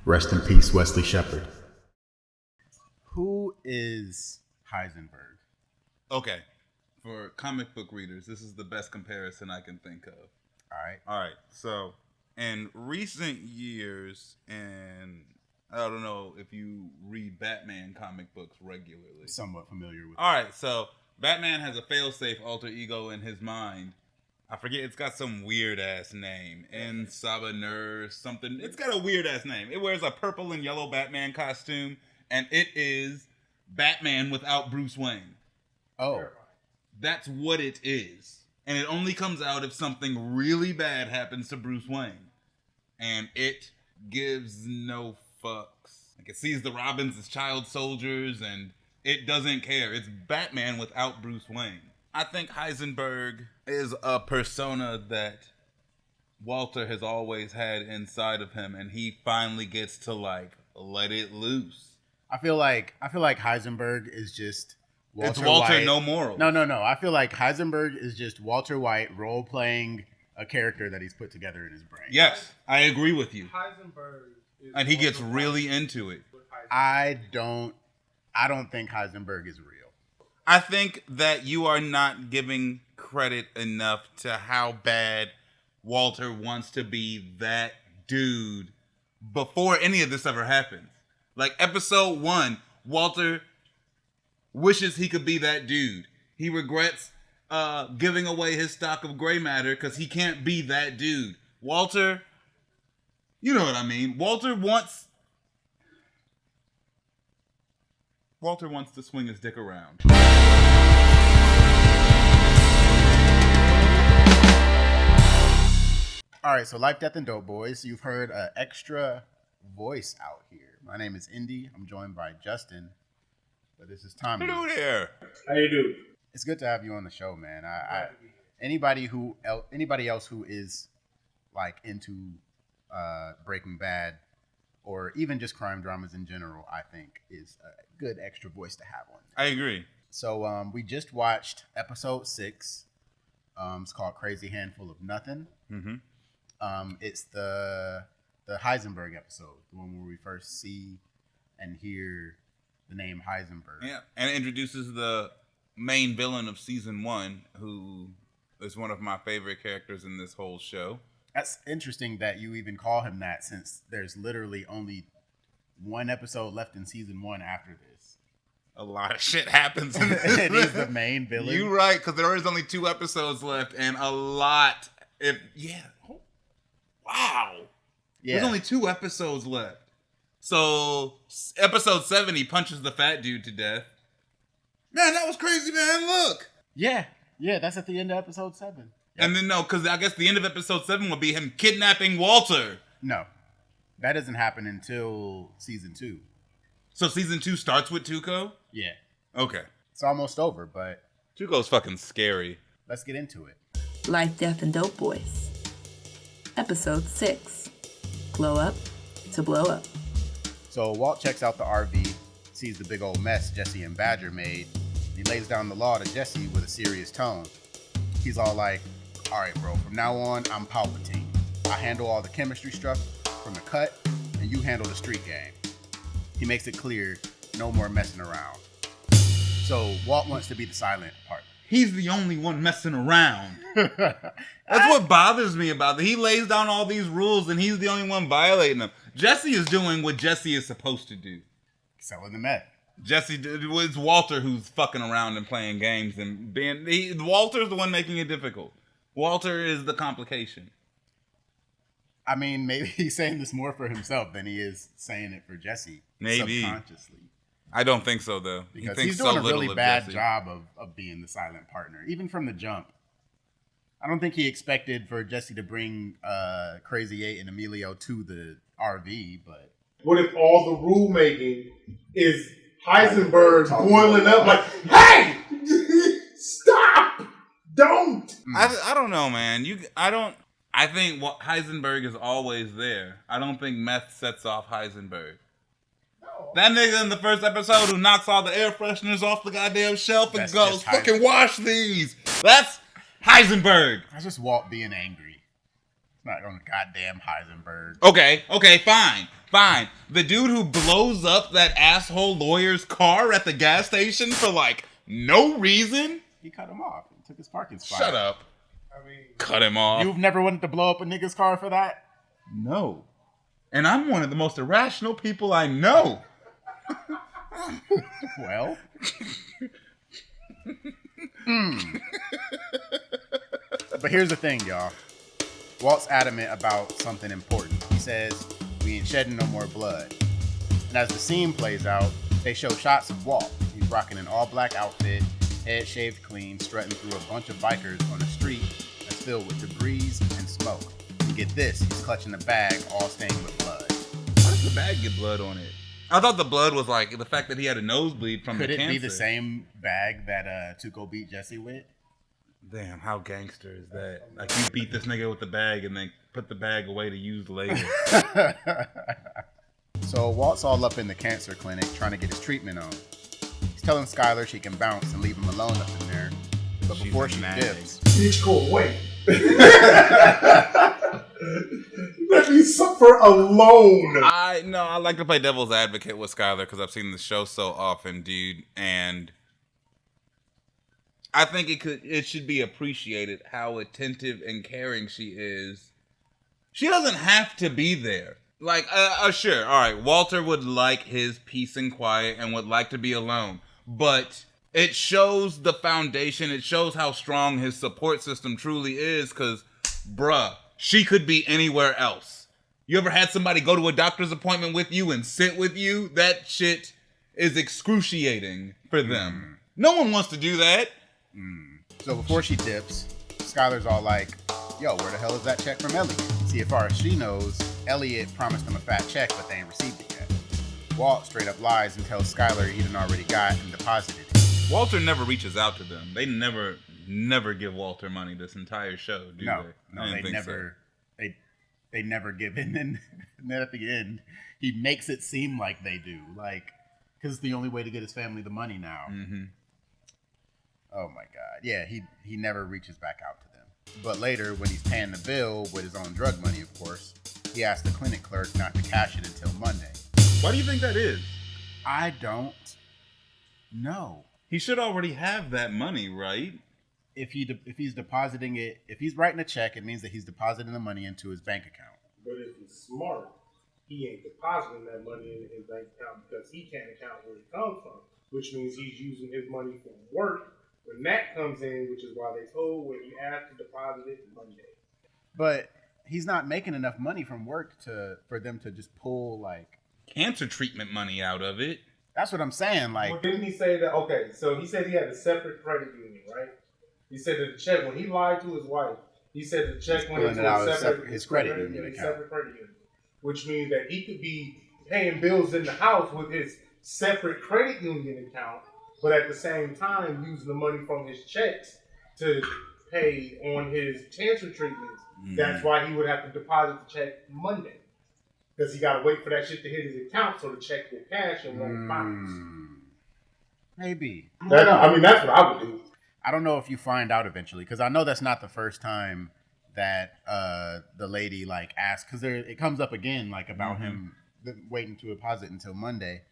Rest in peace, Wesley Shepard. Who is Heisenberg? Okay, for comic book readers, this is the best comparison I can think of. All right. So, in recent years, and I don't know if you read Batman comic books regularly. Somewhat familiar with. All right, so Batman has a failsafe alter ego in his mind. I forget, it's got some weird ass name. Sabanur something. It's got a weird ass name. It wears a purple and yellow Batman costume, and it is Batman without Bruce Wayne. Oh. That's what it is. And it only comes out if something really bad happens to Bruce Wayne. And it gives no fucks. Like, it sees the Robins as child soldiers, and it doesn't care. It's Batman without Bruce Wayne. I think Heisenberg is a persona that Walter has always had inside of him, and he finally gets to, like, let it loose. I feel like Heisenberg is just Walter It's Walter White. no morals. No. I feel like Heisenberg is just Walter White role-playing a character that he's put together in his brain. Yes, I agree with you. Heisenberg is And he gets really into it. I don't think Heisenberg is real. I think that you are not giving credit enough to how bad Walter wants to be that dude before any of this ever happens. Like, episode 1, Walter wishes he could be that dude. He regrets giving away his stock of gray matter because he can't be that dude. Walter, you know what I mean. Walter wants to swing his dick around. All right, so Life, Death, and Dopeboys, you've heard an extra voice out here. My name is Indy. I'm joined by Justin, but this is Tommy. Hello there. How you do? It's good to have you on the show, man. Anybody else who is like into Breaking Bad or even just crime dramas in general, I think is a good extra voice to have on. I agree. So we just watched episode 6. It's called Crazy Handful of Nothin. Mm-hmm. It's the Heisenberg episode, the one where we first see and hear the name Heisenberg. Yeah, and it introduces the main villain of season 1, who is one of my favorite characters in this whole show. That's interesting that you even call him that, since there's literally only one episode left in season 1 after this. A lot of shit happens. And he's the main villain. You're right, because there is only 2 episodes left, and a lot. Wow. Yeah. There's only 2 episodes left. So, episode 7, he punches the fat dude to death. Man, that was crazy, man. Look. Yeah, that's at the end of episode 7. Yep. And then, no, because I guess the end of episode 7 will be him kidnapping Walter. No, that doesn't happen until season 2. So, season 2 starts with Tuco? Yeah. Okay. It's almost over, but Tuco's fucking scary. let's get into it. Life, Death, and Dopeboys. Episode 6. Glow Up to Blow Up. So Walt checks out the RV, sees the big old mess Jesse and Badger made. He lays down the law to Jesse with a serious tone. He's all like, all right, bro, from now on, I'm Palpatine. I handle all the chemistry stuff from the cut, and you handle the street game. He makes it clear, no more messing around. So Walt wants to be the silent partner. He's the only one messing around. That's what bothers me about it. He lays down all these rules, and he's the only one violating them. Jesse is doing what Jesse is supposed to do. Selling the meth. It's Walter who's fucking around and playing games and Walter's the one making it difficult. Walter is the complication. I mean, maybe he's saying this more for himself than he is saying it for Jesse. Maybe. Subconsciously. I don't think so, though. Because he thinks he's doing so a little really of bad Jesse. job of being the silent partner, even from the jump. I don't think he expected for Jesse to bring Crazy 8 and Emilio to the RV, but... What if all the rule making is Heisenberg boiling up like, hey, stop, don't. I don't know, man. I think Heisenberg is always there. I don't think meth sets off Heisenberg. That nigga in the first episode who knocks all the air fresheners off the goddamn shelf and That's goes, just fucking wash these. That's Heisenberg. That's just Walt being angry. It's not going goddamn Heisenberg. Okay, fine. Fine. The dude who blows up that asshole lawyer's car at the gas station for, like, no reason? He cut him off. He took his parking spot. Shut up. I mean, Cut him off. You've never wanted to blow up a nigga's car for that? No. And I'm one of the most irrational people I know. Well. But here's the thing, y'all. Walt's adamant about something important. He says, we ain't shedding no more blood. And as the scene plays out, they show shots of Walt. He's rocking an all-black outfit, head shaved clean, strutting through a bunch of bikers on a street that's filled with debris and smoke. And get this, he's clutching a bag all stained with blood. Why does the bag get blood on it? I thought the blood was like the fact that he had a nosebleed from the cancer. Could it be the same bag that Tuco beat Jesse with? Damn, how gangster is that? Like, you beat this nigga with the bag and then put the bag away to use later. So Walt's all up in the cancer clinic trying to get his treatment on. He's telling Skylar she can bounce and leave him alone up in there. But She's before a she nag. dips, bitch, go away. Let me suffer alone. I like to play devil's advocate with Skylar because I've seen the show so often, dude, and I think it should be appreciated how attentive and caring she is. She doesn't have to be there. Like, sure, all right, Walter would like his peace and quiet and would like to be alone, but it shows the foundation. It shows how strong his support system truly is because, bruh, she could be anywhere else. You ever had somebody go to a doctor's appointment with you and sit with you? That shit is excruciating for them. No one wants to do that. so before she dips, Skylar's all like, yo, where the hell is that check from Elliot? See, as far as she knows, Elliot promised him a fat check, but they ain't received it yet. Walt straight up lies and tells Skylar he done already got and deposited it. Walter never reaches out to them. They never give Walter money this entire show, do No, they? I didn't they think never. They never give in, and then at the end, he makes it seem like they do, like, because it's the only way to get his family the money now. Mm-hmm. Oh my God, yeah, he never reaches back out to them. But later, when he's paying the bill with his own drug money, of course, he asks the clinic clerk not to cash it until Monday. Why do you think that is? I don't know. He should already have that money, right? If he's depositing it, if he's writing a check, it means that he's depositing the money into his bank account. But if he's smart, he ain't depositing that money in his bank account because he can't account where it comes from, which means he's using his money for work when that comes in, which is why they told when he asked to deposit it Monday. But he's not making enough money from work for them to just pull, like, Cancer treatment money out of it. that's what I'm saying. Like, Well, didn't he say that? Okay, so he said he had a separate credit union, right? He said that the check, when he lied to his wife, he said the check went pulling into it out of his credit union account. separate credit union, which means that he could be paying bills in the house with his separate credit union account, but at the same time using the money from his checks to pay on his cancer treatments. That's why he would have to deposit the check Monday. Because he got to wait for that shit to hit his account so the check will cash and won't bounce. maybe. I mean, that's what I would do. I don't know if you find out eventually, because I know that's not the first time that the lady, like, asked, because it comes up again, like, about him waiting to deposit until Monday.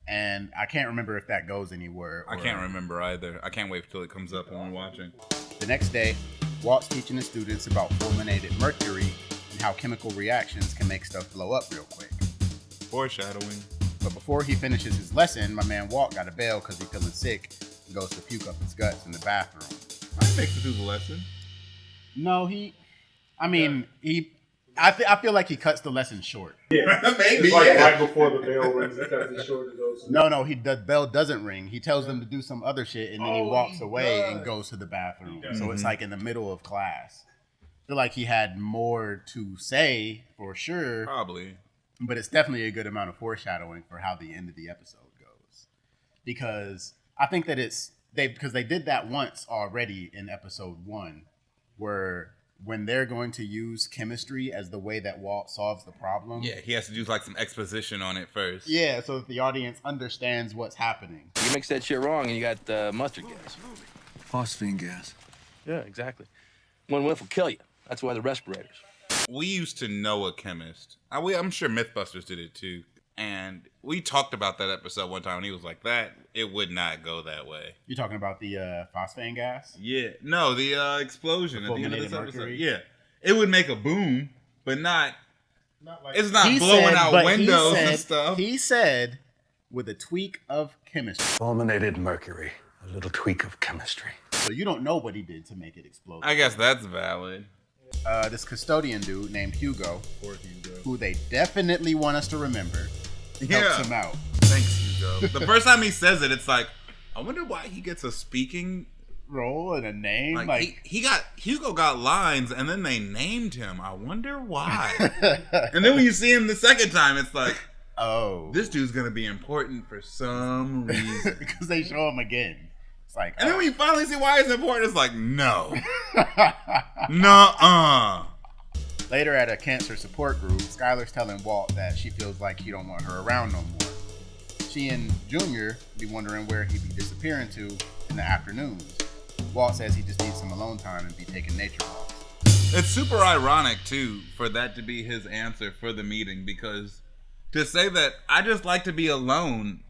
And I can't remember if that goes anywhere. I can't remember either. I can't wait till it comes up when we're watching. The next day, Walt's teaching the students about fulminated mercury and how chemical reactions can make stuff blow up real quick. Foreshadowing. But before he finishes his lesson, my man Walt got a bail because he's feeling sick and goes to puke up his guts in the bathroom. I makes it through the lesson. No, I feel like he cuts the lesson short. Yeah, Maybe, it's like yeah. right before the bell rings because it's short to go. No, the bell doesn't ring. He tells them to do some other shit, and then he walks away does. and goes to the bathroom. He does. So it's like in the middle of class. I feel like he had more to say for sure, Probably. but it's definitely a good amount of foreshadowing for how the end of the episode goes. Because I think that because they did that once already in episode 1, where when they're going to use chemistry as the way that Walt solves the problem. Yeah, he has to do like some exposition on it first. Yeah, so that the audience understands what's happening. You mix that shit wrong and you got mustard gas. Phosphine gas. Yeah, exactly. One whiff will kill you. That's why the respirators. We used to know a chemist. I'm sure Mythbusters did it too. And we talked about that episode one time, and he was like, it would not go that way. You're talking about the phosphane gas? Yeah. No, the explosion at the end of this episode. Mercury? Yeah. It would make a boom, but not like it's not He blowing said- out but windows he said, and stuff. He said, with a tweak of chemistry. Fulminated mercury, a little tweak of chemistry. So you don't know what he did to make it explode. I guess that's valid. This custodian dude named Hugo, who they definitely want us to remember, helps him out. Thanks, Hugo. The first time he says it, it's like, I wonder why he gets a speaking Role and a name. Like Hugo got lines, and then they named him. I wonder why. And then when you see him the second time, it's like, oh, this dude's gonna be important for some reason. Because they show him again. It's like, and then when you finally see why it's important, it's like, no, nuh-uh. Later at a cancer support group, Skylar's telling Walt that she feels like he don't want her around no more. She and Junior be wondering where he'd be disappearing to in the afternoons. Walt says he just needs some alone time and be taking nature walks. It's super ironic, too, for that to be his answer for the meeting, because to say that I just like to be alone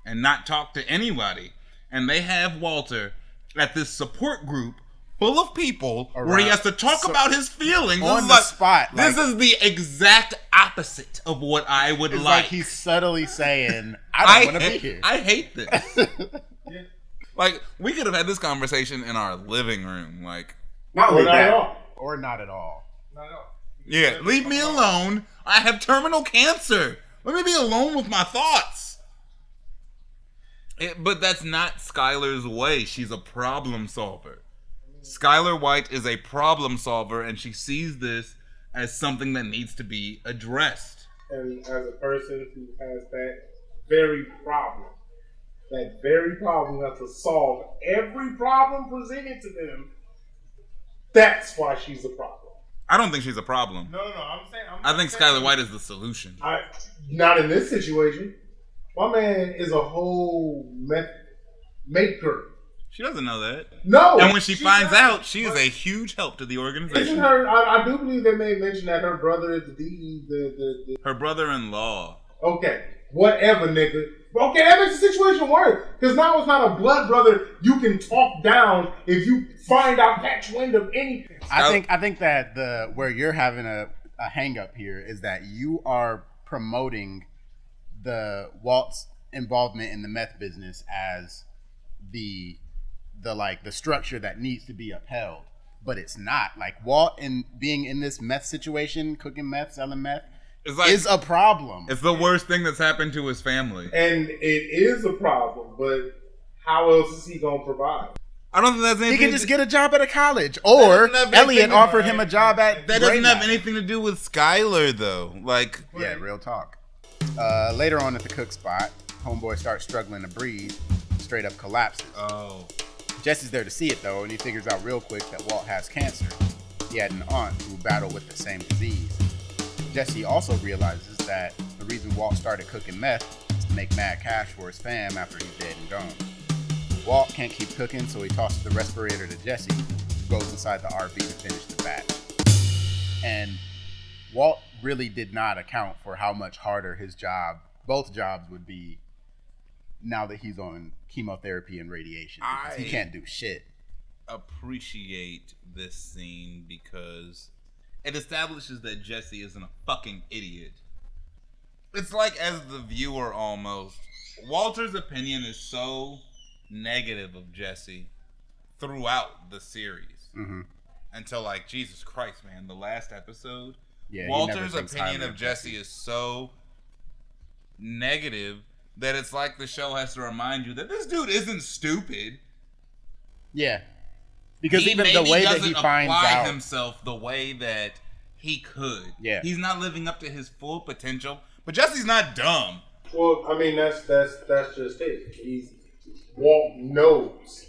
and not talk to anybody, and they have Walter at this support group full of people where he has to talk about his feelings on the spot. This is the exact opposite of what I would it's like. Like he's subtly saying, I don't want to be here. I hate this. Like, we could have had this conversation in our living room. Like, not at all. Or not at all. Not at all. Yeah, leave me alone. I have terminal cancer. Let me be alone with my thoughts. But that's not Skylar's way. She's a problem solver. Skylar White is a problem solver, and she sees this as something that needs to be addressed. And as a person who has that very problem has to solve every problem presented to them, that's why she's a problem. I don't think she's a problem. No, I'm saying... I think Skylar White is the solution. Not in this situation. My man is a whole maker. She doesn't know that. No. And when she finds out, she is a huge help to the organization. Isn't her? I do believe they may mention that her brother is the her brother-in-law. Okay, whatever, nigga. Okay, that makes the situation worse because now it's not a blood brother you can talk down if you find out catch wind of anything. I think that where you're having a hang up here is that you are promoting the Walt's involvement in the meth business as the structure that needs to be upheld, but it's not. Like, Walt being in this meth situation, cooking meth, selling meth, is a problem. It's the worst thing that's happened to his family, and it is a problem. But how else is he gonna provide? I don't think that's anything. He can just get a job at a college, or Elliot offered him a job at. That doesn't have anything to do with Skylar, though. Like, yeah, real talk. Later on at the cook spot, homeboy starts struggling to breathe, straight up collapses. Oh. Jesse's there to see it though, and he figures out real quick that Walt has cancer. He had an aunt who battled with the same disease. Jesse also realizes that the reason Walt started cooking meth is to make mad cash for his fam after he's dead and gone. Walt can't keep cooking, so he tosses the respirator to Jesse, who goes inside the RV to finish the batch. And Walt really did not account for how much harder both jobs would be now that he's on chemotherapy and radiation. Because he can't do shit. Appreciate this scene because it establishes that Jesse isn't a fucking idiot. It's like, as the viewer almost, Walter's opinion is so negative of Jesse throughout the series. Mm-hmm. Until, like, Jesus Christ, man, the last episode, yeah, Walter's opinion of Jesse is so negative that it's like the show has to remind you that this dude isn't stupid. Yeah. Because even the way that he finds out himself the way that he could. Yeah. He's not living up to his full potential. But Jesse's not dumb. Well, I mean that's just it. Walt knows.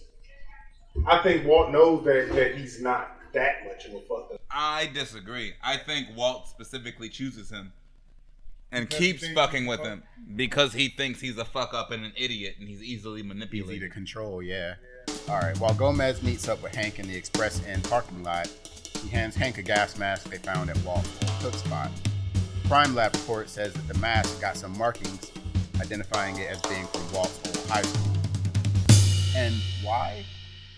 I think Walt knows that he's not that much of a fuck up. I disagree. I think Walt specifically chooses him and keeps fucking with him because he thinks he's a fuck up and an idiot and he's easily manipulated. Easy to control, yeah. All right, while Gomez meets up with Hank in the Express Inn parking lot, He hands Hank a gas mask they found at Walt's old cook spot. Crime lab report says that the mask got some markings identifying it as being from Walt's old high school. And why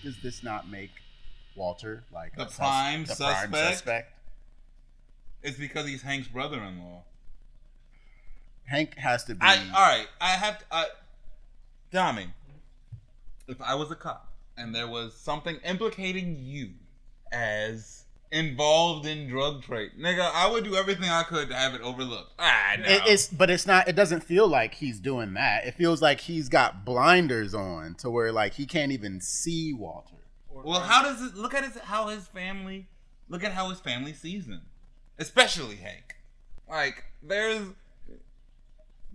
does this not make Walter like the prime suspect? Prime suspect? It's because he's Hank's brother-in-law. Hank has to be. Dami, if I was a cop and there was something implicating you as involved in drug trade, nigga, I would do everything I could to have it overlooked. No. But it's not. It doesn't feel like he's doing that. It feels like he's got blinders on to where like he can't even see Walter. Well, how does it look at how his family sees him, especially Hank? Like, there's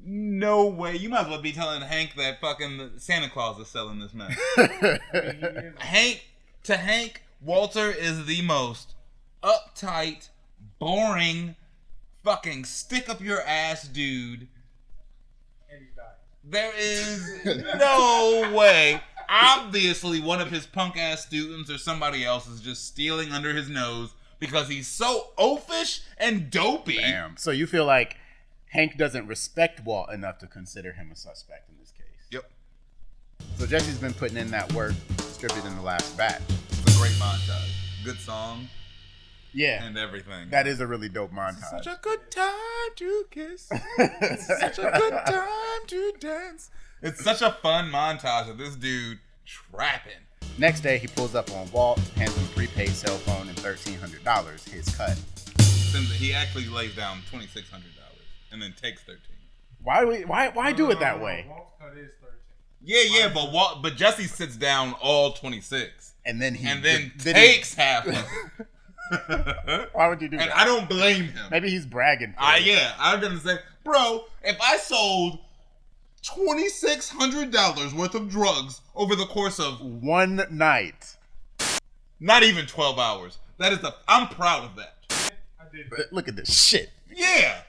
no way. You might as well be telling Hank that fucking Santa Claus is selling this mess. Hank, Walter is the most uptight, boring, fucking stick up your ass dude. And he died. There is no way. Obviously, one of his punk ass students or somebody else is just stealing under his nose because he's so oafish and dopey. Damn. So you feel like Hank doesn't respect Walt enough to consider him a suspect in this case. Yep. So Jesse's been putting in that work, distributing the last batch. It's a great montage. Good song. Yeah. And everything. That is a really dope montage. Such a good time to kiss. It's such a good time to dance. It's such a fun montage of this dude trapping. Next day, he pulls up on Walt, hands him a prepaid cell phone and $1,300, his cut. He actually lays down $2,600 and then takes $13. Why do it that way? Walt's cut is 13. Yeah, but Jesse sits down all 26, And then takes half of it. Why would you do that? And I don't blame him. Maybe he's bragging. I'm gonna say, bro, if I sold $2,600 worth of drugs over the course of one night, not even 12 hours, I'm proud of that. I did. Look at this shit. Yeah,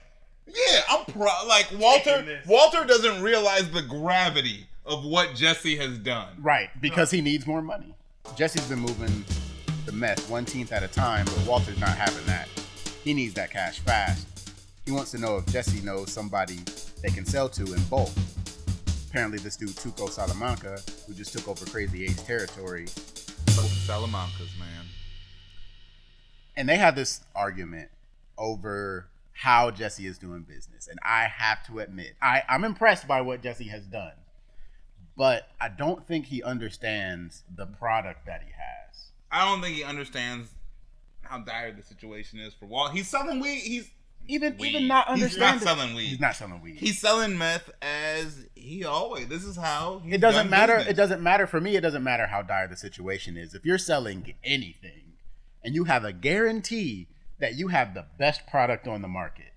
I'm proud. Like Walter doesn't realize the gravity of what Jesse has done. Right, because he needs more money. Jesse's been moving the meth 1/10 at a time, but Walter's not having that. He needs that cash fast. He wants to know if Jesse knows somebody they can sell to in bulk. Apparently this dude Tuco Salamanca, who just took over Crazy 8's territory. Fucking Salamancas, man. And they have this argument over how Jesse is doing business. And I have to admit, I'm impressed by what Jesse has done. But I don't think he understands the product that he has. I don't think he understands how dire the situation is for Walt. He's selling weed. He's not understanding. He's not selling weed. He's not selling weed. He's selling meth as he always. This is how he's It doesn't done matter. business. It doesn't matter for me. It doesn't matter how dire the situation is. If you're selling anything and you have a guarantee that you have the best product on the market,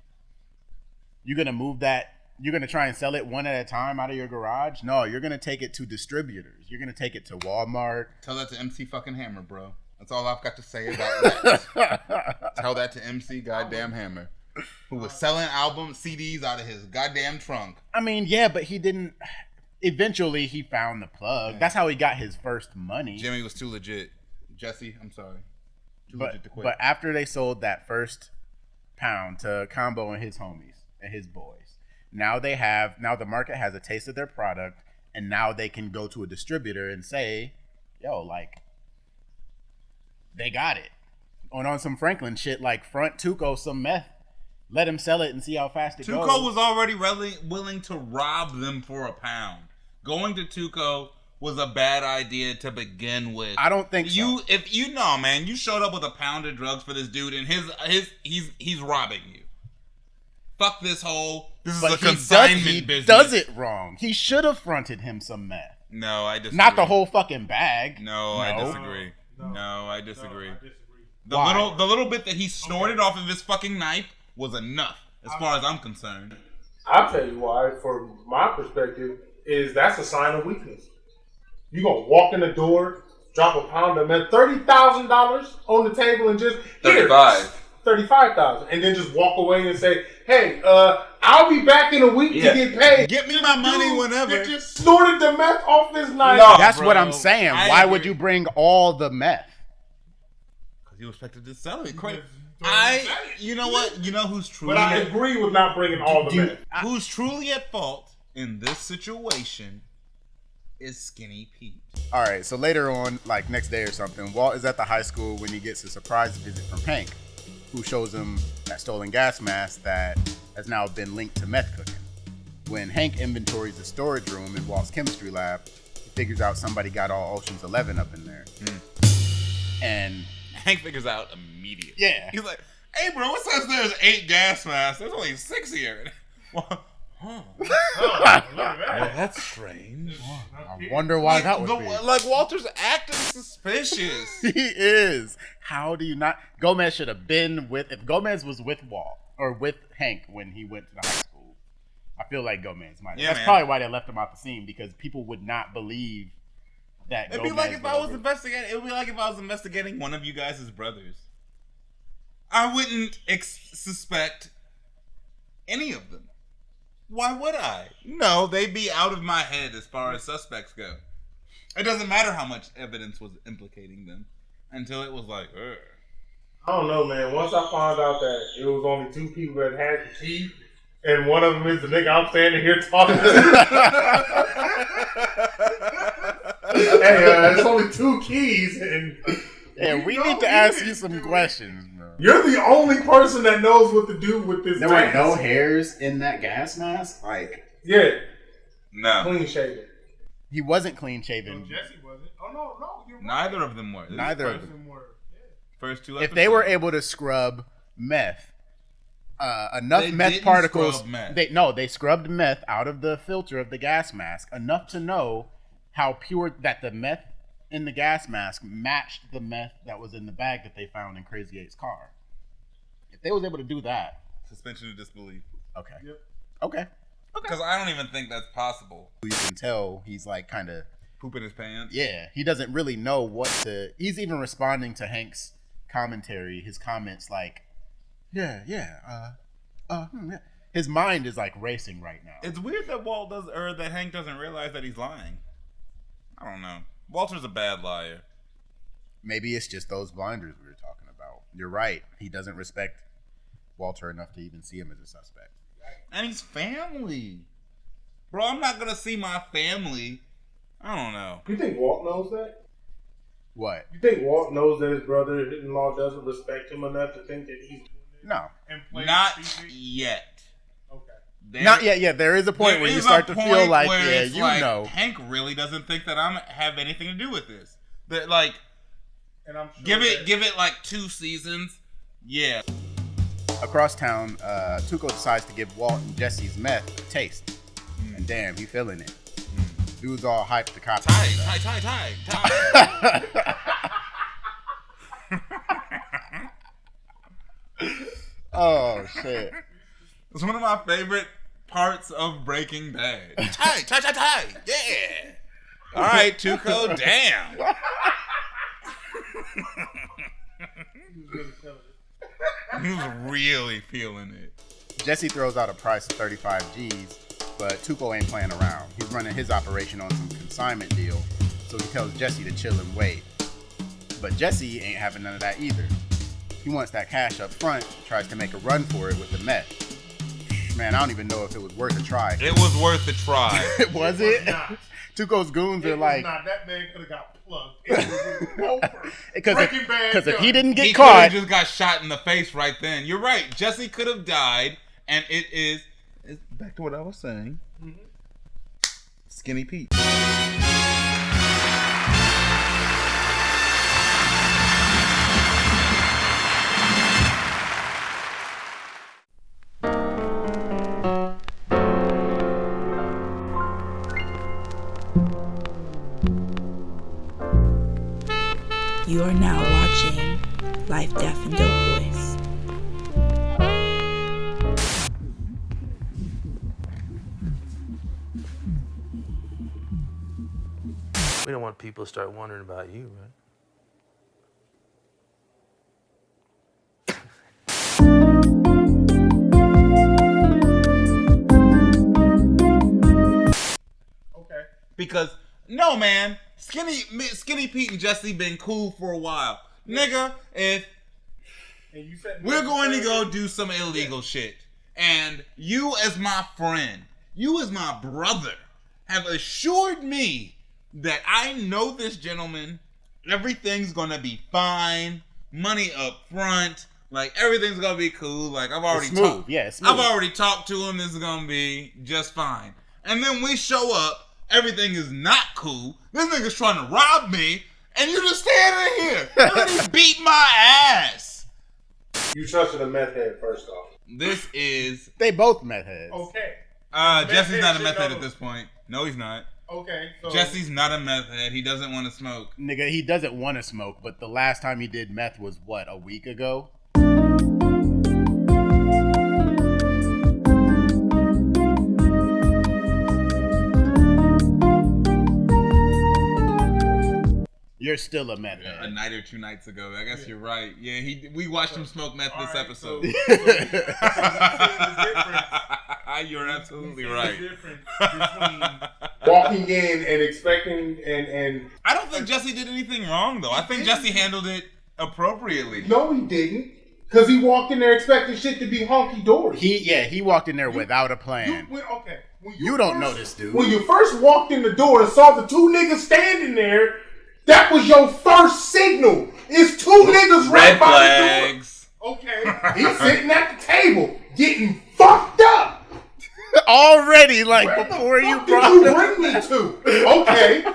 you're gonna move that. You're gonna try and sell it one at a time out of your garage. No, you're gonna take it to distributors. You're gonna take it to Walmart. Tell that to MC fucking Hammer, bro. That's all I've got to say about that. Tell that to MC goddamn Hammer, who was selling albums, CDs out of his goddamn trunk. I mean, yeah, but he didn't. Eventually, he found the plug. Yeah. That's how he got his first money. Jimmy was too legit. Jesse, I'm sorry. Too legit to quit. But after they sold that first pound to Combo and his homies and his boys, now the market has a taste of their product, and now they can go to a distributor and say, yo, like, they got it. On some Franklin shit, like, front Tuco some meth. Let him sell it and see how fast it goes. Tuco was already willing to rob them for a pound. Going to Tuco was a bad idea to begin with. I don't think so. Man, you showed up with a pound of drugs for this dude, and he's robbing you. Fuck this is a consignment business. He does it wrong. He should have fronted him some meth. No, I disagree. Not the whole fucking bag. No, I disagree. No, I disagree. The Why? little bit that he snorted off of his fucking knife was enough, as far as I'm concerned. I'll tell you why, from my perspective, is that's a sign of weakness. You gonna walk in the door, drop a pound of meth, $30,000 on the table, and just $35,000, and then just walk away and say, "Hey, I'll be back in a week to get paid. Get me my money whenever." That just snorted the meth off his knife. No, that's what I'm saying. Why would you bring all the meth? Because he respected his salary. Because- You know what? You know who's truly But I agree with not bringing all the men. who's truly at fault in this situation is Skinny Pete. All right, so later on, like next day or something, Walt is at the high school when he gets a surprise visit from Hank, who shows him that stolen gas mask that has now been linked to meth cooking. When Hank inventories the storage room in Walt's chemistry lab, he figures out somebody got all Ocean's 11 up in there. And Hank figures out immediately. Yeah. He's like, hey, bro, it says there's 8 gas masks. There's only 6 here. Well, that's strange. I wonder why that would be. Like, Walter's acting suspicious. He is. How do you not? Gomez should have been with. If Gomez was with Walt or with Hank when he went to the high school, I feel like Gomez might. Yeah, That's man. probably why they left him out the scene, because people would not believe that. It'd Gomez be like if I was would- investigating. It would be like if I was investigating one of you guys' brothers. I wouldn't suspect any of them. Why would I? No, they'd be out of my head as far as suspects go. It doesn't matter how much evidence was implicating them until it was like, ugh. I don't know, man. Once I found out that it was only 2 people that had the key, and one of them is the nigga I'm standing here talking to. Hey, it's only 2 keys, and we need to ask you some questions, bro. you're the only person that knows what to do with this. There were mask. no hairs in that gas mask. Like, Yeah, No. clean shaven. he wasn't clean shaven. Jesse wasn't. Oh no, you're right. Neither of them were. This Neither is of the them. First 2 If episodes. they were able to scrub meth, enough They meth didn't particles. scrub meth. They scrubbed meth out of the filter of the gas mask enough to know how pure that the meth in the gas mask matched the meth that was in the bag that they found in Crazy 8's car. If they was able to do that, Suspension of disbelief. okay, Yep. okay, Because I don't even think that's possible. you can tell he's like kind of, Poop in his pants. yeah, he doesn't really know what to. He's even responding to Hank's commentary, his comments like, yeah. His mind is like racing right now. It's weird that that Hank doesn't realize that he's lying. I don't know. Walter's a bad liar. Maybe it's just those blinders we were talking about. You're right. He doesn't respect Walter enough to even see him as a suspect. And he's family. Bro, I'm not gonna see my family. I don't know. You think Walt knows that? What? You think Walt knows that his brother-in-law doesn't respect him enough to think that he's doing this? No. And play Not secret? yet. Okay. Not yet. Yeah, there is a point There where you is start a to feel point like, where yeah, it's you like, know. Hank really doesn't think that I have anything to do with this. That like, And I'm sure give that- it like 2 seasons. Yeah. Across town, Tuco decides to give Walt and Jesse's meth a taste. And damn, he feeling it. Dude's all hyped to cop. Tie. Oh, shit. It's one of my favorite parts of Breaking Bad. Tie. Yeah. All right, Tuco, damn. He was really feeling it. Jesse throws out a price of 35 G's, but Tuco ain't playing around. He's running his operation on some consignment deal, so he tells Jesse to chill and wait. But Jesse ain't having none of that either. He wants that cash up front, tries to make a run for it with the meth. Man, I don't even know if it was worth a try. It was worth a try. Was it? Tuco's goons are like, Nah, that man could have got plugged. It was over. because Breaking Bad if done. he didn't get He could caught, have just got shot in the face right then. You're right. Jesse could have died, and it's back to what I was saying. Skinny Pete. You are now watching Life, Death, and Dopeboys. We don't want people to start wondering about you, right? Okay. Because no, man, Skinny Pete and Jesse been cool for a while. Nigga, if And you said we're going to go do some illegal shit, and you as my friend, you as my brother, have assured me that I know this gentleman, everything's gonna be fine, money up front, like everything's gonna be cool, like I've already talked. Yeah, it's smooth. I've already talked to him, this is gonna be just fine. And then we show up, everything is not cool, this nigga's trying to rob me, and you just standing here, and he beat my ass. You trusted a meth head first off. This is... They both meth heads. Okay. Jesse's not a should meth head know. at this point. No, he's not. Okay. So Jesse's not a meth head. He doesn't want to smoke. Nigga, he doesn't want to smoke, but the last time he did meth was, what, a week ago? You're still a meth A head. night or 2 nights ago. I guess you're right. Yeah, we watched him smoke meth this episode. You're absolutely right. The difference between walking in and expecting and I don't think Jesse did anything wrong, though. I think Jesse handled it appropriately. no, he didn't, because he walked in there expecting shit to be honky dory. He walked in there without a plan. Okay. When You don't know this dude. When you first walked in the door and saw the two niggas standing there, that was your first signal. It's two niggas Red right by the door. flags. Okay. He's sitting at the table getting fucked up. Already, like, Where before the you fuck brought did you him. bring me to? Okay.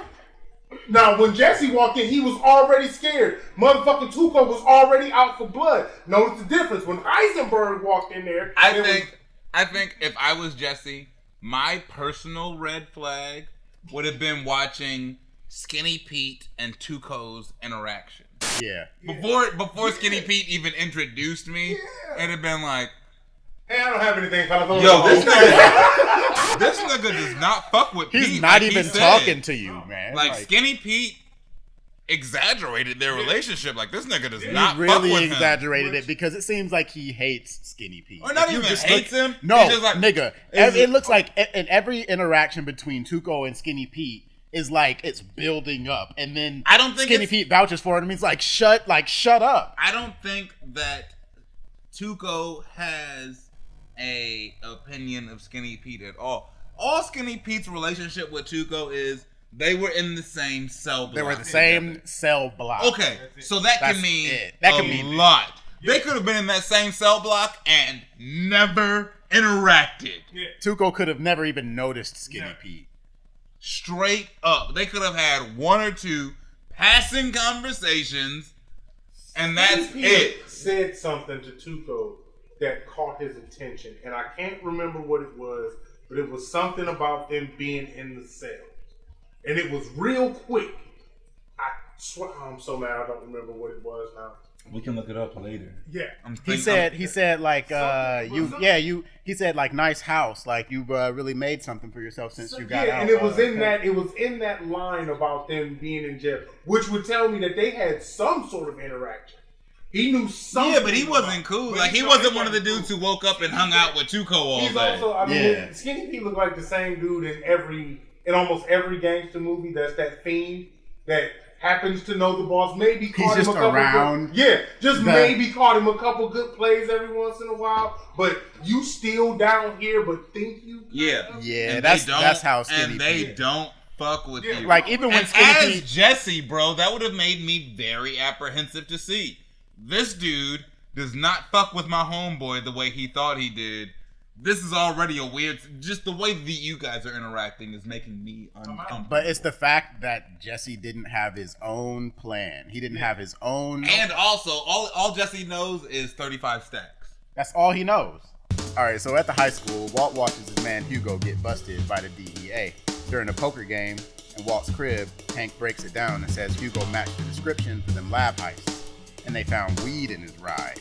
Now, when Jesse walked in, he was already scared. Motherfucking Tuco was already out for blood. Notice the difference. When Heisenberg walked in there, I think if I was Jesse, my personal red flag would have been watching Skinny Pete and Tuco's interaction. Yeah. Before Skinny Pete even introduced me, it'd have been like, hey, I don't have anything, fellas. yo, this nigga does not fuck with Pete. He's not like even he said. talking to you, man. Like Skinny Pete exaggerated their relationship. Like this nigga does he not fuck really with him. exaggerated it because it seems like he hates Skinny Pete. Or not If you even just hates him. No, He's just like, nigga. is It looks like in every interaction between Tuco and Skinny Pete is like it's building up, and then I don't think Skinny it's- Pete vouches for it, and he's like, shut up. I don't think that Tuco has a opinion of Skinny Pete at all. All Skinny Pete's relationship with Tuco is they were in the same cell block. They were the same cell block. Okay, so that That's can mean it. That a can mean lot. They could have been in that same cell block and never interacted. Tuco could have never even noticed Skinny Pete. Straight up. They could have had one or two passing conversations, and that's it. Said something to Tuco that caught his attention, and I can't remember what it was, but it was something about them being in the cell, and it was real quick. I swear, I'm so mad I don't remember what it was now. We can look it up later. Yeah, He said like he said like nice house, like you really made something for yourself since you got out. and it was in that line about them being in jail, which would tell me that they had some sort of interaction. He knew something. Yeah, but he wasn't cool. Like he wasn't one of the dudes who woke up and hung out with Tuco all He's day. also, I mean, Yeah. Skinny Pete looked like the same dude in almost every gangster movie. That's that fiend that happens to know the boss. Maybe caught him just a couple around. maybe caught him a couple good plays every once in a while. But you still down here, but think you? Yeah, Yeah, And that's they don't- how Skinny and they Pete. don't fuck with you. Like even when And Skinny as Pete, Jesse, bro, that would have made me very apprehensive to see. This dude does not fuck with my homeboy the way he thought he did. This is already a weird. Just the way that you guys are interacting is making me uncomfortable. but it's the fact that Jesse didn't have his own plan. He didn't have his own. And also, all Jesse knows is 35 stacks. That's all he knows. All right, so at the high school, Walt watches his man Hugo get busted by the DEA. During a poker game in Walt's crib, Hank breaks it down and says Hugo matched the description for them lab heists, and they found weed in his ride.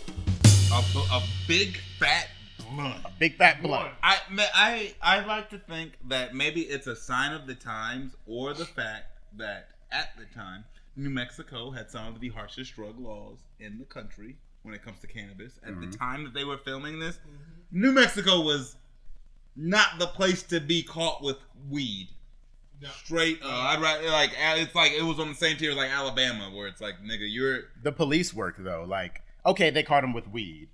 A big fat blunt. A big fat blunt. I like to think that maybe it's a sign of the times, or the fact that at the time New Mexico had some of the harshest drug laws in the country when it comes to cannabis. At the time that they were filming this, New Mexico was not the place to be caught with weed. Straight up. I'd rather, like, it's like, it was on the same tier as, like, Alabama, where it's like, nigga, you're... The police work, though. Like, okay, they caught him with weed.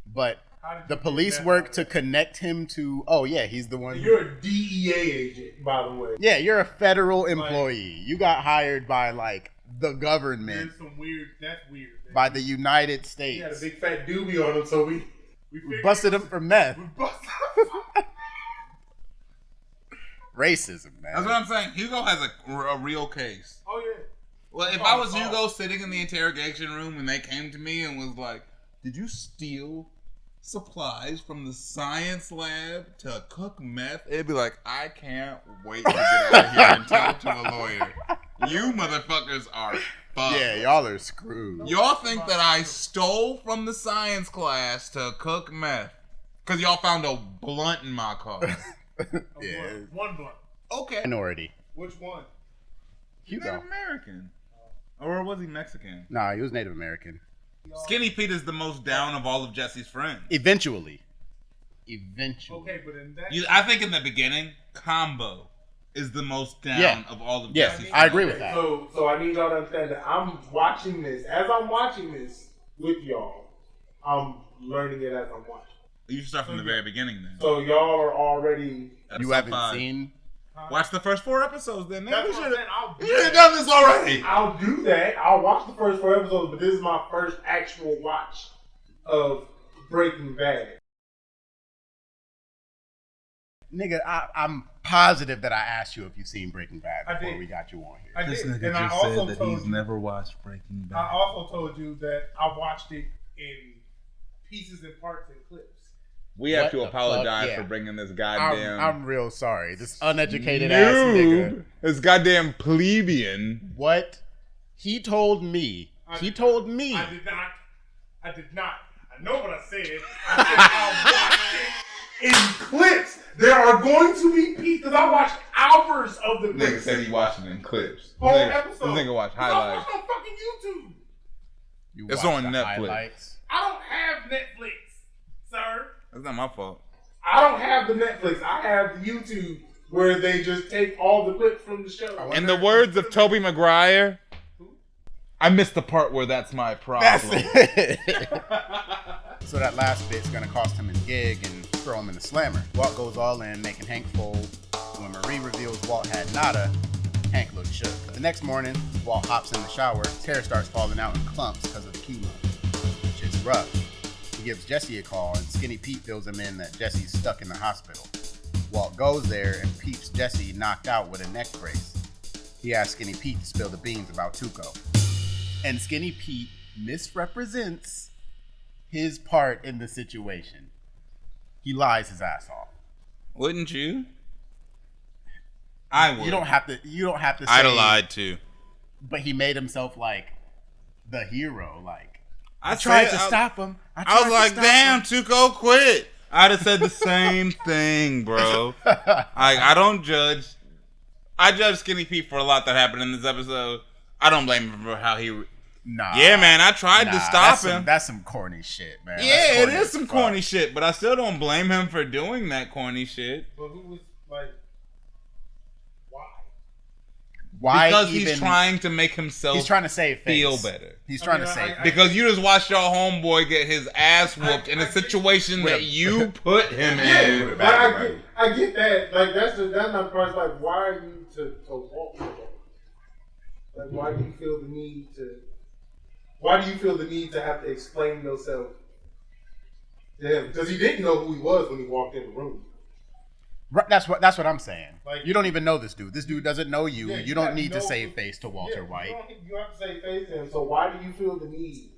But the police work to connect him to... Oh, yeah, he's the one... You're a DEA agent, by the way. Yeah, you're a federal employee. You got hired by, like, the government. There's some weird... That's weird. By the United States. He had a big fat doobie on him, so we busted him for meth. We busted him. Racism, man. That's what I'm saying. Hugo has a real case. Oh, yeah. Well, if I was Hugo sitting in the interrogation room and they came to me and was like, did you steal supplies from the science lab to cook meth? It'd be like, I can't wait to get out of here and talk to a lawyer. You motherfuckers are fucked. Yeah, y'all are screwed. Y'all think that I stole from the science class to cook meth because y'all found a blunt in my car. Yeah. One blunt. Okay. Minority. Which one? He's Hugo. Native American. Or was he Mexican? Nah, he was Native American. Skinny Pete is the most down of all of Jesse's friends. Eventually. Okay, but in that... I think in the beginning, Combo is the most down of all of Yeah, Jesse's friends. I agree with that. So I need y'all to understand that I'm watching this. As I'm watching this with y'all, I'm learning it as I'm watching. You should start from the very beginning then. So y'all are already... You haven't seen... Watch the first 4 episodes then. That's We what I'm saying. I'll do should have that. done this already. I'll do that. I'll watch the first 4 episodes, but this is my first actual watch of Breaking Bad. Nigga, I'm positive that I asked you if you've seen Breaking Bad I before did. we got you on here. I This did. nigga And I just also said that told he's you, never watched Breaking Bad. I also told you that I watched it in pieces and parts and clips. We have What to the apologize fuck? Yeah. for bringing this goddamn I'm real sorry. This uneducated ass nigga. this goddamn plebeian. What he told me. He told me. I did not. I know what I said. I said I watched it in clips. There are going to be pieces, because I watched hours of the Nigga clips. said he watched it in clips. Whole This episode. nigga watched I highlights. watched on fucking YouTube. You It's watched on the Netflix. highlights. I don't have Netflix, sir. That's not my fault. I don't have the Netflix. I have the YouTube where they just take all the clips from the show. In the words of Tobey Maguire, I missed the part where that's my problem. That's it. So that last bit's gonna cost him his gig and throw him in the slammer. Walt goes all in, making Hank fold. When Marie reveals Walt had nada, Hank looks shook. The next morning, Walt hops in the shower. His hair starts falling out in clumps because of the chemo, which is rough. He gives Jesse a call, and Skinny Pete fills him in that Jesse's stuck in the hospital. Walt goes there and peeps Jesse knocked out with a neck brace. He asks Skinny Pete to spill the beans about Tuco. And Skinny Pete misrepresents his part in the situation. He lies his ass off. Wouldn't you? I would. You don't have to say, I'd have lied too. But he made himself like the hero. Like I tried to stop him. I was like, damn, Tuco quit. I'd have said the same thing, bro. I don't judge. I judge Skinny Pete for a lot that happened in this episode. I don't blame him for how he... Nah. Yeah, man, I tried to stop him. That's some corny shit, man. Yeah, it is some corny shit, but I still don't blame him for doing that corny shit. But who was like, why? Why? Because he's trying to make himself He's trying to save face. feel better. He's trying to save face. Because you just watched your homeboy get his ass whooped in a situation that you put him in. Like, I get that. Like that's my part. Like, why are you to walk with him? Like, why do you feel the need to? Why do you feel the need to have to explain yourself to him? Because he didn't know who he was when he walked in the room. Right, that's what I'm saying. Like, you don't even know this dude. This dude doesn't know you. Yeah, you you don't have need to no- save face to Walter White. You have to say face to him. So why do you feel the need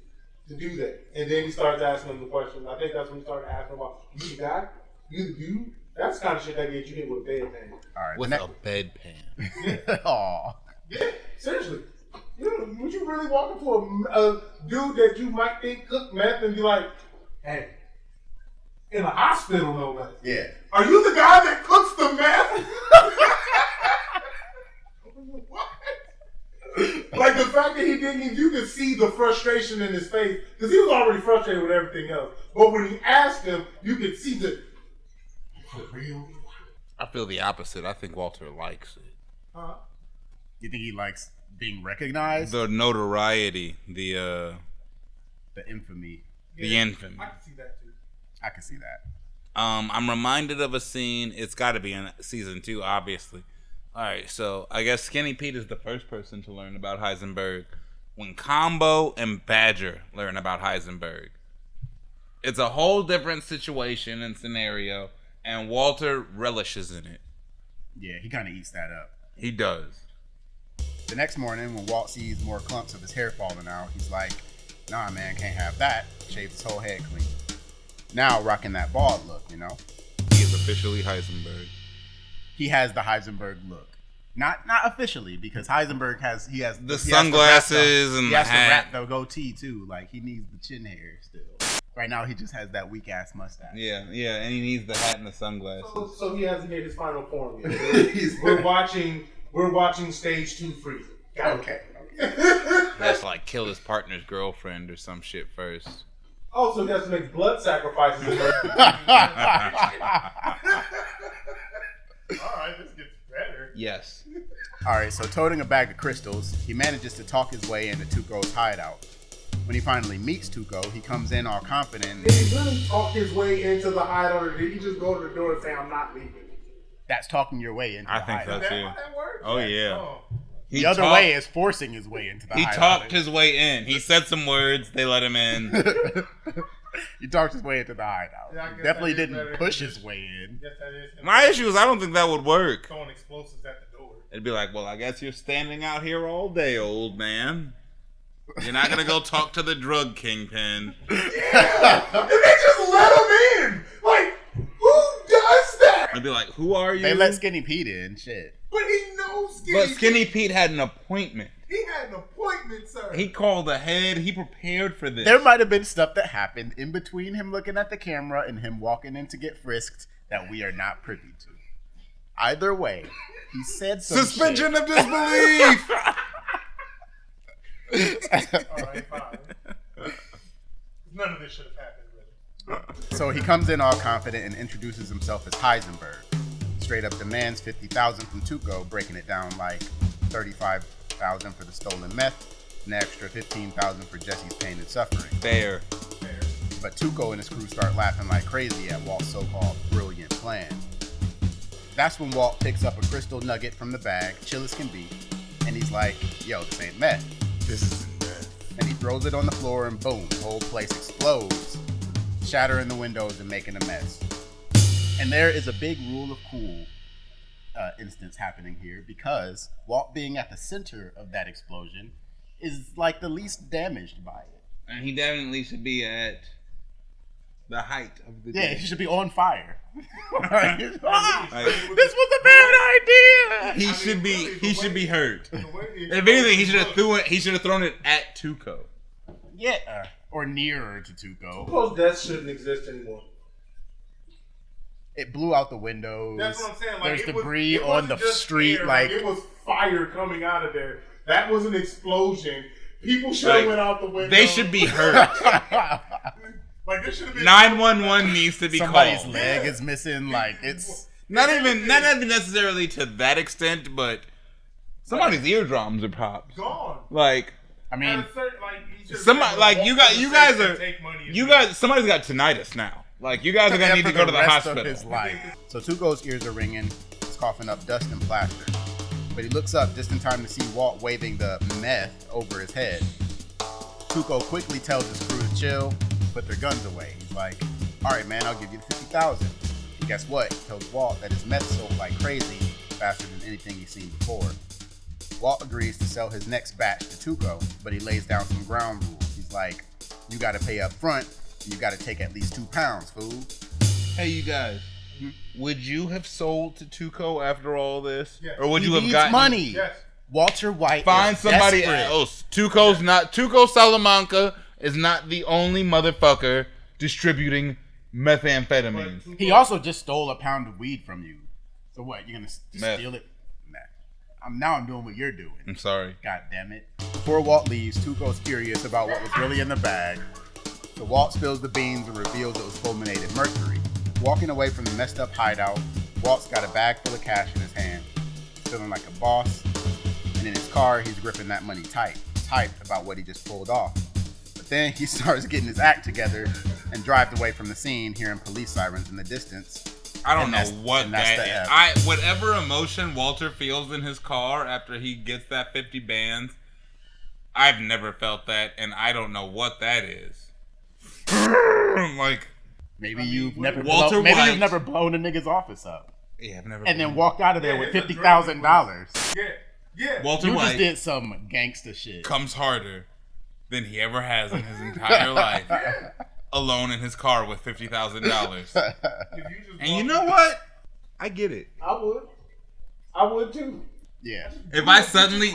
to do that? And then he starts asking him the question. I think that's when he started asking about, you the guy? You the dude? That's the kind of shit that gets you hit with a bedpan. All right. With a bedpan. Aw. Yeah, seriously. Would you really walk up to a dude that you might think cooked meth and be like, hey, in a hospital, no less. Yeah. Are you the guy that cooks the meth? What? Like the fact that he didn't even, you could see the frustration in his face because he was already frustrated with everything else. But when he asked him, you could see the, for real? I feel the opposite. I think Walter likes it. Huh? You think he likes being recognized? The notoriety, the infamy. the infamy. I can see that too. I can see that. I'm reminded of a scene. It's got to be in season 2, obviously. All right, so I guess Skinny Pete is the first person to learn about Heisenberg. When Combo and Badger learn about Heisenberg, it's a whole different situation and scenario, and Walter relishes in it. Yeah, he kind of eats that up. He does. The next morning, when Walt sees more clumps of his hair falling out, he's like, nah, man, can't have that. Shaves his whole head clean. Now, rocking that bald look, you know? He is officially Heisenberg. He has the Heisenberg look. Not officially, because Heisenberg has The sunglasses and he the has hat. to wrap the goatee too. Like he needs the chin hair still. Right now he just has that weak ass mustache. Yeah, and he needs the hat and the sunglasses. So he hasn't made his final form yet. We're watching stage 2 freezing. Okay. That's like kill his partner's girlfriend or some shit first. Oh, so he has to make blood sacrifices. All right, this gets better. Yes. All right, so toting a bag of crystals, he manages to talk his way into Tuco's hideout. When he finally meets Tuco, he comes in all confident. Did he really talk his way into the hideout, or did he just go to the door and say, I'm not leaving? That's talking your way into the I think so hideout. Is too. that how that works? Oh yeah. Oh. The other way is forcing his way into the He hideout. talked his way in. He said some words. They let him in. He talked his way into the hideout. Yeah, I guess He definitely that is didn't better. push his way in. Yes, that is. My issue is I don't think that would work. Throwing explosives at the door. It'd be like, well, I guess you're standing out here all day, old man. You're not gonna go talk to the drug kingpin. Yeah! And they just let him in! Like, who does that? I'd be like, who are you? They let Skinny Pete in. Shit. But he knows Skinny But Skinny Pete had an appointment. He had an appointment, sir. He called ahead. He prepared for this. There might have been stuff that happened in between him looking at the camera and him walking in to get frisked that we are not privy to. Either way, he said some Suspension shit. of disbelief. Alright, fine. None of this should have happened, really. So he comes in all confident and introduces himself as Heisenberg. Straight up demands $50,000 from Tuco, breaking it down like $35,000 for the stolen meth, an extra $15,000 for Jesse's pain and suffering. Fair. But Tuco and his crew start laughing like crazy at Walt's so-called brilliant plan. That's when Walt picks up a crystal nugget from the bag, chill as can be, and he's like, yo, this ain't meth. This is meth. And he throws it on the floor and boom, the whole place explodes, shattering the windows and making a mess. And there is a big rule of cool instance happening here because Walt being at the center of that explosion is like the least damaged by it. And he definitely should be at the height of the Yeah, day. he should be on fire. Like, Like, this was a bad idea. he should be hurt. The way the If anything, he should have thrown it at Tuco. Yeah, or nearer to Tuco. Those deaths shouldn't exist anymore. It blew out the windows. That's what I'm saying. Like, There's it debris was, it on the wasn't just street. air, Like, it was fire coming out of there. That was an explosion. People should have Like, went out the window. They should be hurt. Like, this should have been 911 needs to be somebody's called. leg is missing. Like, it's Not even necessarily to that extent, but somebody's eardrums are popped. gone. Like, I At mean, a certain, like, you should somebody, like you guys are, take money and somebody's got tinnitus now. Like, you guys are gonna need to go to the rest of hospital. his life. So Tuco's ears are ringing. He's coughing up dust and plaster. But he looks up just in time to see Walt waving the meth over his head. Tuco quickly tells his crew to chill, put their guns away. He's like, all right, man, I'll give you the $50,000. And guess what? He tells Walt that his meth sold like crazy, faster than anything he's seen before. Walt agrees to sell his next batch to Tuco, but he lays down some ground rules. He's like, you got to pay up front, and you got to take at least 2 pounds, fool. Hey, you guys, would you have sold to Tuco after all this, Yes. or would He you have needs gotten money. Yes. Walter White Find is somebody desperate. else? Tuco Salamanca is not the only motherfucker distributing methamphetamines. But He also just stole a pound of weed from you. So what? You're gonna just Meth. steal it? Nah. I'm doing what you're doing. I'm sorry. God damn it. Before Walt leaves, Tuco's curious about what was really in the bag. So Walt spills the beans and reveals it was fulminated mercury. Walking away from the messed up hideout, Walt's got a bag full of cash in his hand. feeling like a boss. And in his car, he's gripping that money tight. He's hyped about what he just pulled off. But then he starts getting his act together and drives away from the scene, hearing police sirens in the distance. I don't know what that is. Whatever emotion Walter feels in his car after he gets that 50 bands, I've never felt that, and I don't know what that is. Like, maybe you've never Walter blown, maybe White. you've never blown a nigga's office up. Yeah, I've never. And then walked out of there with $50,000. Yeah. Walter You White just did some gangster shit. comes harder than he ever has in his entire life, alone in his car with $50,000. And you know what? I get it. I would too. Yeah. If I suddenly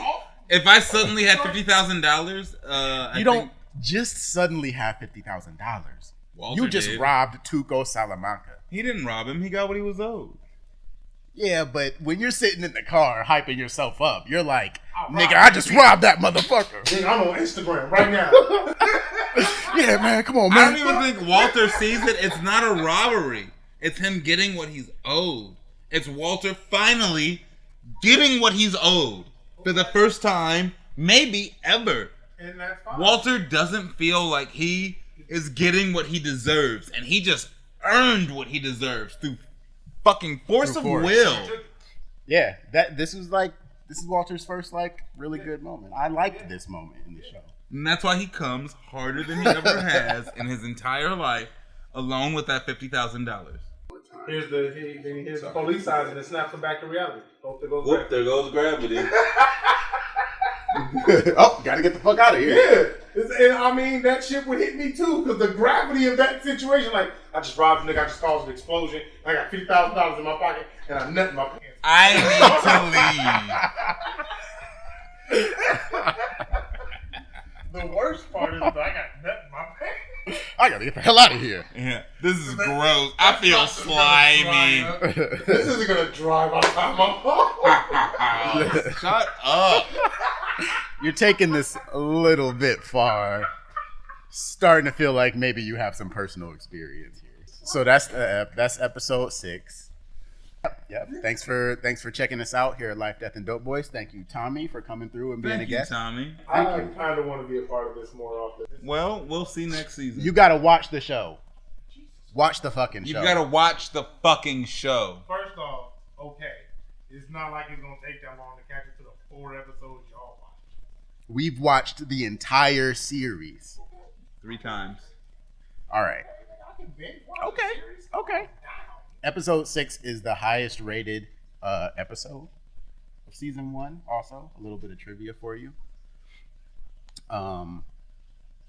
had $50,000, You don't just suddenly have $50,000. Walter You just did. robbed Tuco Salamanca. He didn't rob him. He got what he was owed. Yeah, but when you're sitting in the car hyping yourself up, you're like, I nigga, robbed I just robbed that motherfucker. Nigga, I'm on Instagram right now. Yeah, man, come on, I man. don't even think Walter sees it. It's not a robbery. It's him getting what he's owed. It's Walter finally getting what he's owed for the first time, maybe ever. And that's fine. Walter doesn't feel like he is getting what he deserves, and he just earned what he deserves through fucking force of will. Yeah, this is Walter's first really good moment. I liked this moment in the show. And that's why he comes harder than he ever has in his entire life, alone with that $50,000. Here's the police siren and it snaps him back to reality. Hope there goes Whoop, back. there goes gravity. Oh, gotta get the fuck out of here. Yeah, and I mean that shit would hit me too because the gravity of that situation. Like I just robbed a nigga, I just caused an explosion. I got $50,000 in my pocket and I nut in my pants. I need to leave. The worst part is that I got nut in my pants. I gotta get the hell out of here. Yeah, this is gross. I feel slimy. This isn't gonna dry by the time I'm home. Shut up. You're taking this a little bit far. Starting to feel like maybe you have some personal experience here. So that's episode 6. Yep. Thanks for checking us out here at Life, Death, and Dope Boys. Thank you, Tommy, for coming through and being Thank a you, guest. Tommy. I kind of want to be a part of this more often. Well, we'll see next season. You gotta watch the show. Watch the fucking show. You gotta watch the fucking show. First off, okay, it's not like it's gonna take that long to catch up to the 4 episodes y'all watched. We've watched the entire series. 3 times. All right. I can binge watch the series. Okay. Episode 6 is the highest rated episode of season 1. Also, a little bit of trivia for you.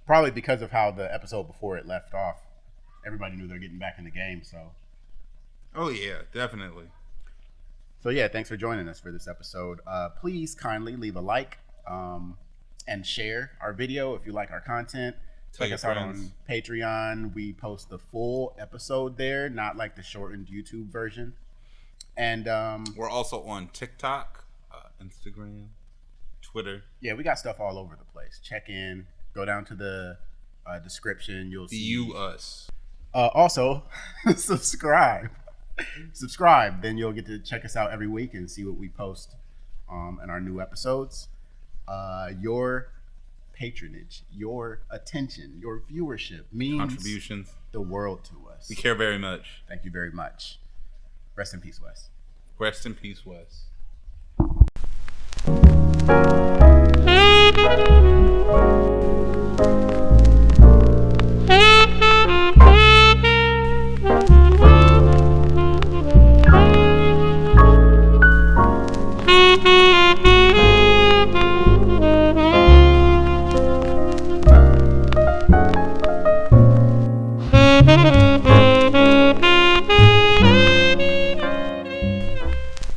Probably because of how the episode before it left off, everybody knew they're getting back in the game. So Oh yeah, definitely. yeah, thanks for joining us for this episode. Please kindly leave a like and share our video if you like our content. Check us out on Patreon. We post the full episode there, not like the shortened YouTube version. And We're also on TikTok, Instagram, Twitter. yeah, we got stuff all over the place. Check in. Go down to the description. You'll see. us. Also, subscribe. Subscribe. Then you'll get to check us out every week and see what we post in our new episodes. Your patronage, your attention, your viewership means Contributions. the world to us. We care very much. Thank you very much. Rest in peace, Wes. Rest in peace, Wes.